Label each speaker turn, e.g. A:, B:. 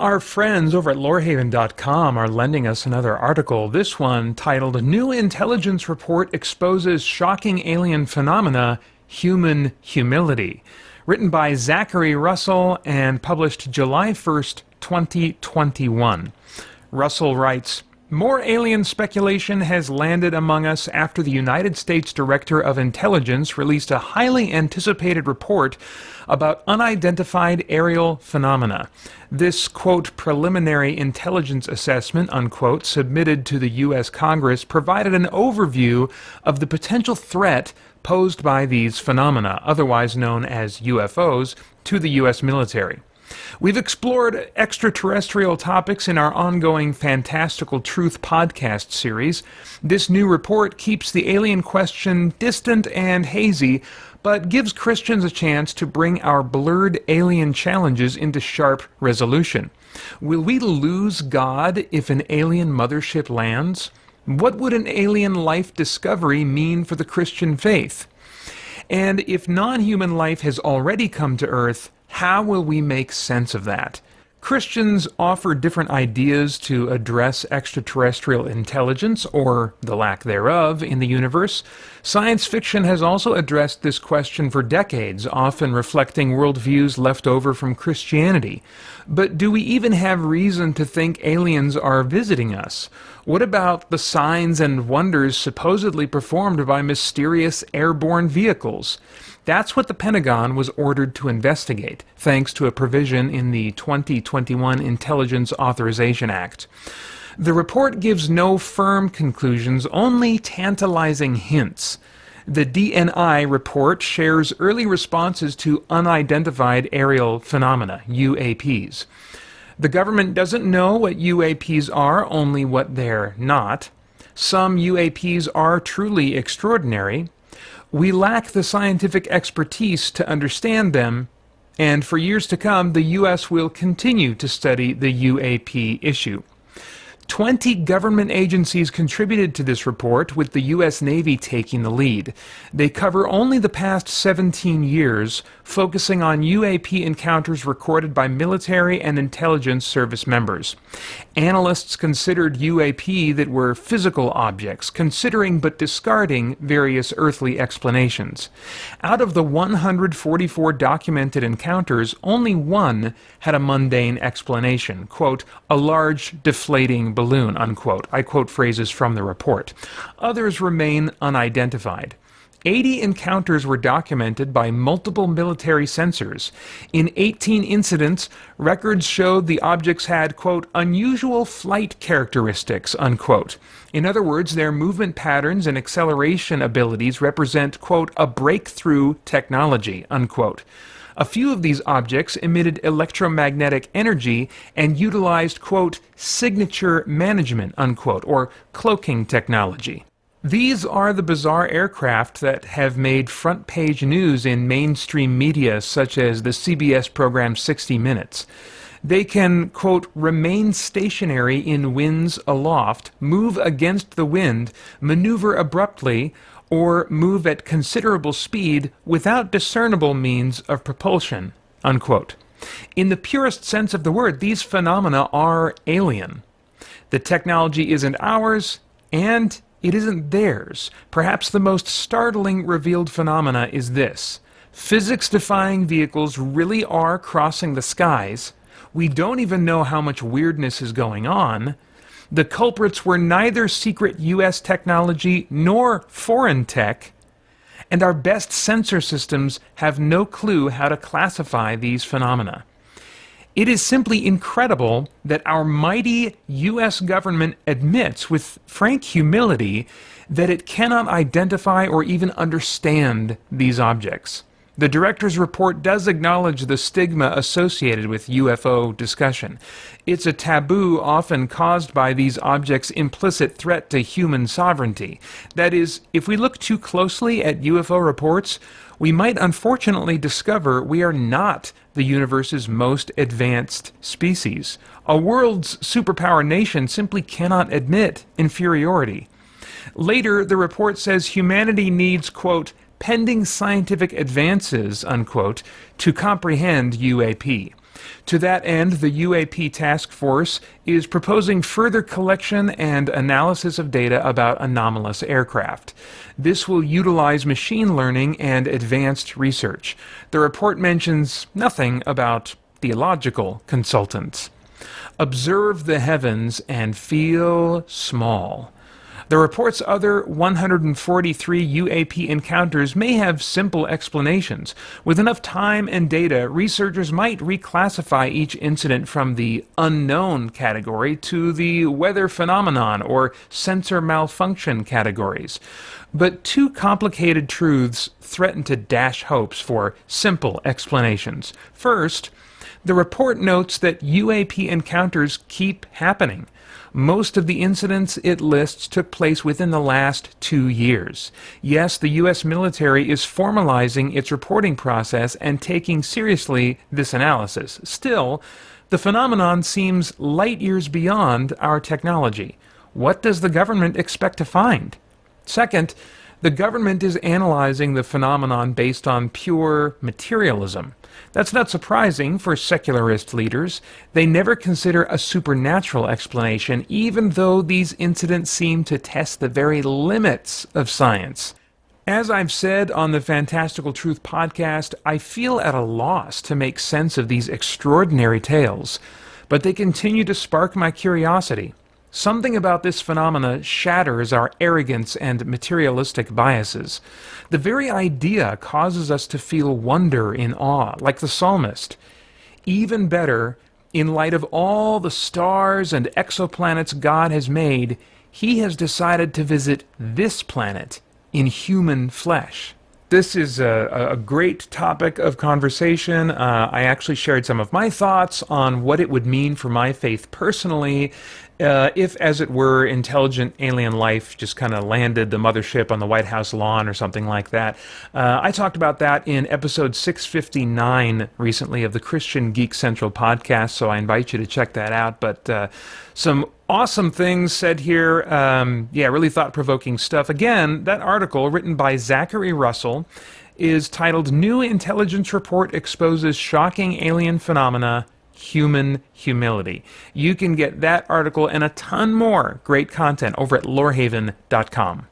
A: our friends over at LOREHAVEN.com are lending us another article, this one titled New Intelligence Report Exposes Shocking Alien Phenomena, Human Humility, written by Zachary Russell and published July 1st, 2021. Russell writes, "More alien speculation has landed among us after the United States Director of Intelligence released a highly anticipated report about unidentified aerial phenomena. This, quote, preliminary intelligence assessment, unquote, submitted to the U.S. Congress provided an overview of the potential threat posed by these phenomena, otherwise known as UFOs, to the U.S. military. We've explored extraterrestrial topics in our ongoing Fantastical Truth podcast series. This new report keeps the alien question distant and hazy, but gives Christians a chance to bring our blurred alien challenges into sharp resolution. Will we lose God if an alien mothership lands? What would an alien life discovery mean for the Christian faith? And if non-human life has already come to Earth, how will we make sense of that? Christians offer different ideas to address extraterrestrial intelligence, or the lack thereof, in the universe. Science fiction has also addressed this question for decades, often reflecting worldviews left over from Christianity. But do we even have reason to think aliens are visiting us? What about the signs and wonders supposedly performed by mysterious airborne vehicles? That's what the Pentagon was ordered to investigate, thanks to a provision in the 2021 Intelligence Authorization Act. The report gives no firm conclusions, only tantalizing hints. The DNI report shares early responses to unidentified aerial phenomena, UAPs. The government doesn't know what UAPs are, only what they're not. Some UAPs are truly extraordinary. We lack the scientific expertise to understand them, and for years to come, the U.S. will continue to study the UAP issue. 20 government agencies contributed to this report, with the U.S. Navy taking the lead. They cover only the past 17 years, focusing on UAP encounters recorded by military and intelligence service members. Analysts considered UAP that were physical objects, considering but discarding various earthly explanations. Out of the 144 documented encounters, only one had a mundane explanation, quote, a large deflating balloon, unquote. I quote phrases from the report. Others remain unidentified. 80 encounters were documented by multiple military sensors. In 18 incidents, records showed the objects had, quote, unusual flight characteristics, unquote. In other words, their movement patterns and acceleration abilities represent, quote, a breakthrough technology, unquote. A few of these objects emitted electromagnetic energy and utilized, quote, signature management, unquote, or cloaking technology. These are the bizarre aircraft that have made front-page news in mainstream media such as the CBS program 60 Minutes. They can, quote, remain stationary in winds aloft, move against the wind, maneuver abruptly, or move at considerable speed without discernible means of propulsion, unquote. In the purest sense of the word, these phenomena are alien. The technology isn't ours, and it isn't theirs. Perhaps the most startling revealed phenomena is this. Physics-defying vehicles really are crossing the skies. We don't even know how much weirdness is going on. The culprits were neither secret U.S. technology nor foreign tech, and our best sensor systems have no clue how to classify these phenomena. It is simply incredible that our mighty U.S. government admits with frank humility that it cannot identify or even understand these objects. The director's report does acknowledge the stigma associated with UFO discussion. It's a taboo often caused by these objects' implicit threat to human sovereignty. That is, if we look too closely at UFO reports, we might unfortunately discover we are not the universe's most advanced species. A world's superpower nation simply cannot admit inferiority. Later, the report says humanity needs, quote, pending scientific advances, unquote, to comprehend UAP. To that end, the UAP task force is proposing further collection and analysis of data about anomalous aircraft. This will utilize machine learning and advanced research. The report mentions nothing about theological consultants. Observe the heavens and feel small. The report's other 143 UAP encounters may have simple explanations. With enough time and data, researchers might reclassify each incident from the unknown category to the weather phenomenon or sensor malfunction categories. But two complicated truths threaten to dash hopes for simple explanations. First, the report notes that UAP encounters keep happening. Most of the incidents it lists took place within the last 2 years. Yes, the U.S. military is formalizing its reporting process and taking seriously this analysis. Still, the phenomenon seems light years beyond our technology. What does the government expect to find? Second, the government is analyzing the phenomenon based on pure materialism. That's not surprising for secularist leaders. They never consider a supernatural explanation, even though these incidents seem to test the very limits of science. As I've said on the Fantastical Truth podcast, I feel at a loss to make sense of these extraordinary tales, but they continue to spark my curiosity. Something about this phenomena shatters our arrogance and materialistic biases. The very idea causes us to feel wonder in awe, like the psalmist. Even better, in light of all the stars and exoplanets God has made, He has decided to visit this planet in human flesh. This is a great topic of conversation. I actually shared some of my thoughts on what it would mean for my faith personally if, as it were, intelligent alien life just kind of landed the mothership on the White House lawn or something like that. I talked about that in episode 659 recently of the Christian Geek Central podcast, so I invite you to check that out. But some awesome things said here. Really thought-provoking stuff. Again, that article written by Zachary Russell is titled New Intelligence Report Exposes Shocking Alien Phenomena, Human Humility. You can get that article and a ton more great content over at lorehaven.com.